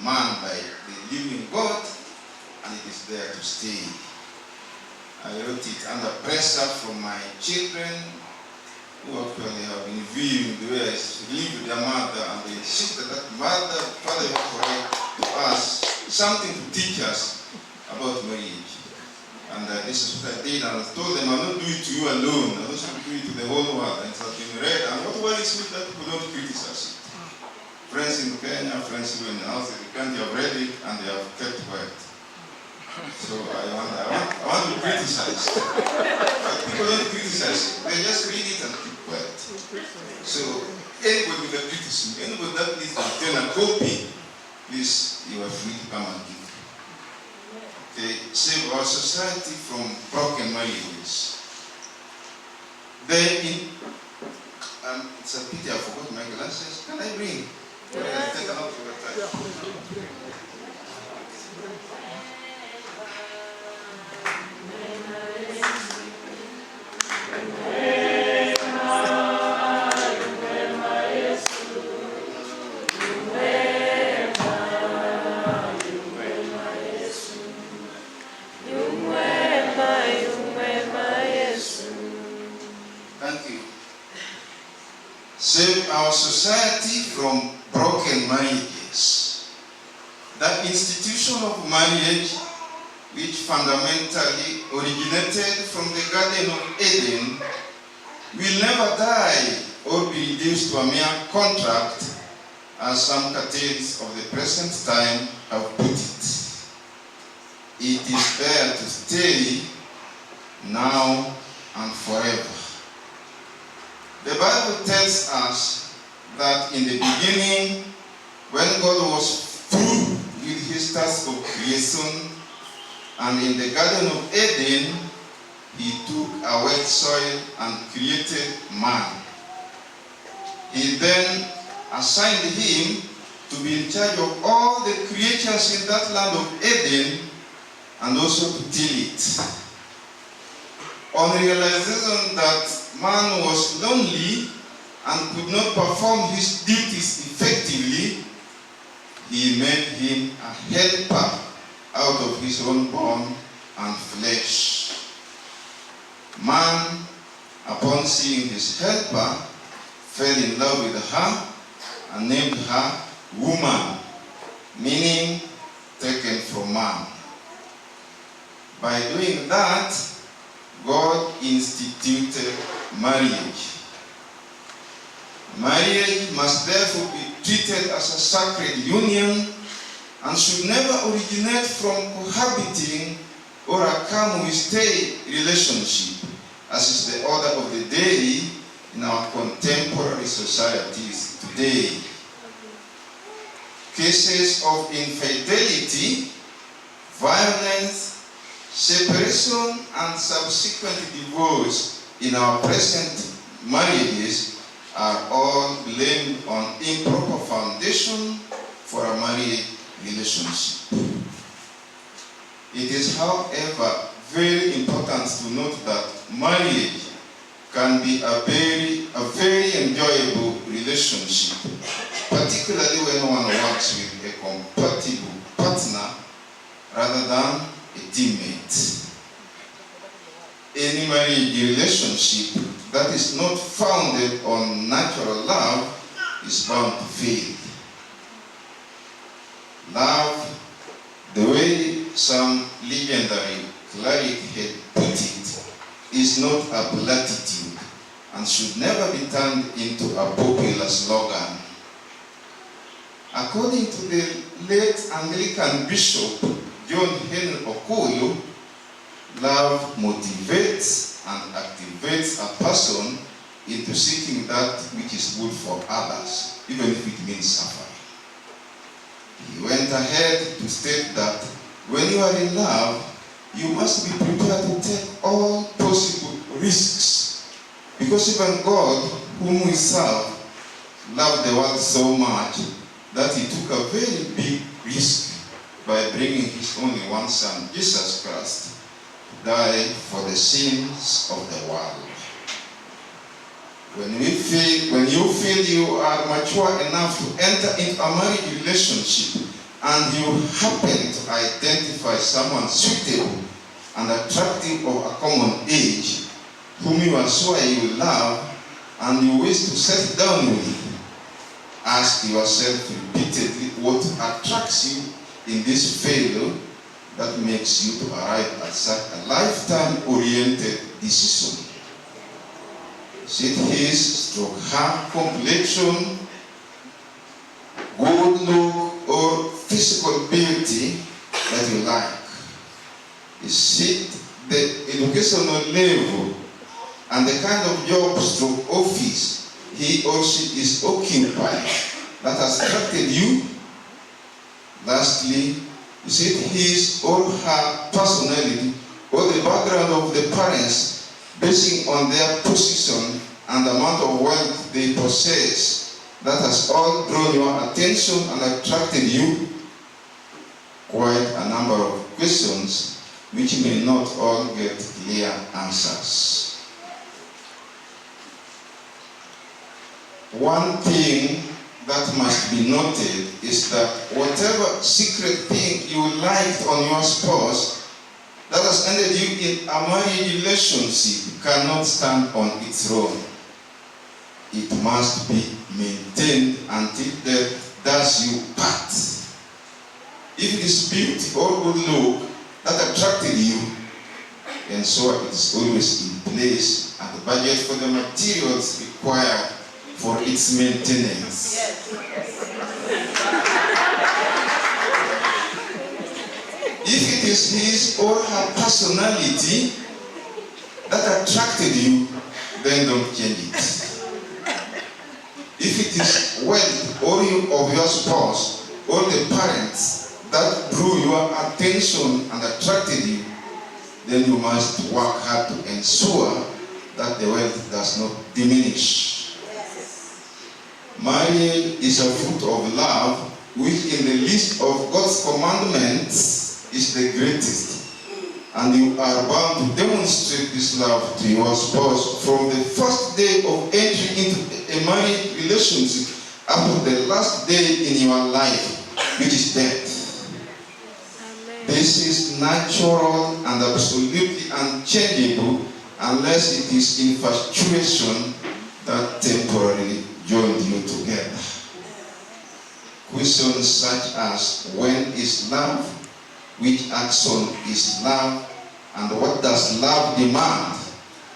man by the living God, and it is there to stay. I wrote it under pressure from my children, who actually have been viewing the way I live with their mother, and they insist that mother, father, you have to write to us something to teach us about marriage. And this is what I did, and I told them, I'll not do it to you alone, I also do it to the whole world. And it has been read, and what worries me that people don't criticize it. Friends in Kenya, friends who are in the house in the country have read it, and they have kept quiet. So I want to criticize. But people don't criticize it. They just read it and keep quiet. So anybody with a criticism, anybody that needs to return a copy, please, you are free to come and give. Okay, save our society from broken marriages. It's a pity I forgot my glasses. Can I bring? Take a note of your time. Thank you. Save our society from broken marriages. The institution of marriage, which fundamentally originated from the Garden of Eden, will never die or be reduced to a mere contract, as some curtains of the present time have put it. It is there to stay now and forever. The Bible tells us that in the beginning, when God was through with his task of creation, and in the Garden of Eden, he took a wet soil and created man. He then assigned him to be in charge of all the creatures in that land of Eden, and also to till it. On realization that man was lonely and could not perform his duties effectively, he made him a helper out of his own bone and flesh. Man, upon seeing his helper, fell in love with her and named her woman, meaning taken from man. By doing that, God instituted marriage. Marriage must therefore be treated as a sacred union and should never originate from cohabiting or a come-we-stay relationship, as is the order of the day in our contemporary societies today. Cases of infidelity, violence, separation, and subsequent divorce in our present marriages are all blamed on improper foundation for a marriage relationship. It is, however, very important to note that marriage can be a very enjoyable relationship, particularly when one works with a compatible partner rather than a teammate. Any marriage relationship that is not founded on natural love is bound to fail. Love, the way some legendary cleric had put it, is not a platitude and should never be turned into a popular slogan. According to the late Anglican Bishop John Henry Okoyo, love motivates and activates a person into seeking that which is good for others, even if it means suffering. He went ahead to state that when you are in love, you must be prepared to take all possible risks, because even God, whom we serve, loved the world so much that he took a very big risk by bringing his only one son, Jesus Christ, to die for the sins of the world. When you feel you are mature enough to enter into a marriage relationship, and you happen to identify someone suitable and attractive of a common age, whom you are sure you love and you wish to settle down with, ask yourself repeatedly what attracts you in this fellow that makes you to arrive at such a lifetime-oriented decision. Is it his/her complexion, good look, or physical beauty that you like? Is it the educational level and the kind of job/office he or she is occupying that has attracted you? Lastly, is it his or her personality or the background of the parents, basing on their position and the amount of wealth they possess, that has all drawn your attention and attracted you? Quite a number of questions which may not all get clear answers. One thing that must be noted is that whatever secret thing you liked on your spouse that has ended you in a marriage relationship cannot stand on its own. It must be maintained until death does you part. If it is beauty or good look that attracted you, and so it is always in place and the budget for the materials required for its maintenance. Yes. If it is his or her personality that attracted you, then don't change it. If it is wealth or you of your spouse or the parents that drew your attention and attracted you, then you must work hard to ensure that the wealth does not diminish. Marriage is a fruit of love, which in the list of God's commandments is the greatest. And you are bound to demonstrate this love to your spouse from the first day of entry into a marriage relationship up to the last day in your life, which is death. Amen. This is natural and absolutely unchangeable unless it is infatuation that temporarily joined you together. Questions such as when is love, which action is love, and what does love demand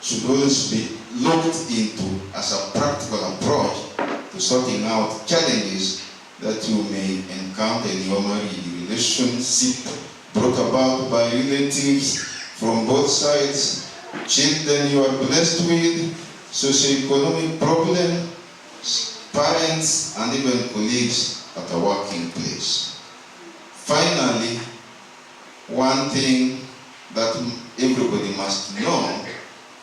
should always be looked into as a practical approach to sorting out challenges that you may encounter in your marriage relationship, brought about by relatives from both sides, children you are blessed with, socioeconomic problem, parents, and even colleagues at a working place. Finally, one thing that everybody must know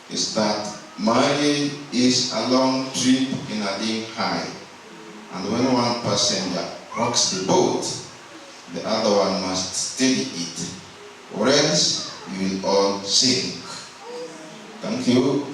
is that marriage is a long trip in a dim high. And when one passenger rocks the boat, the other one must steady it, or else you will all sink. Thank you.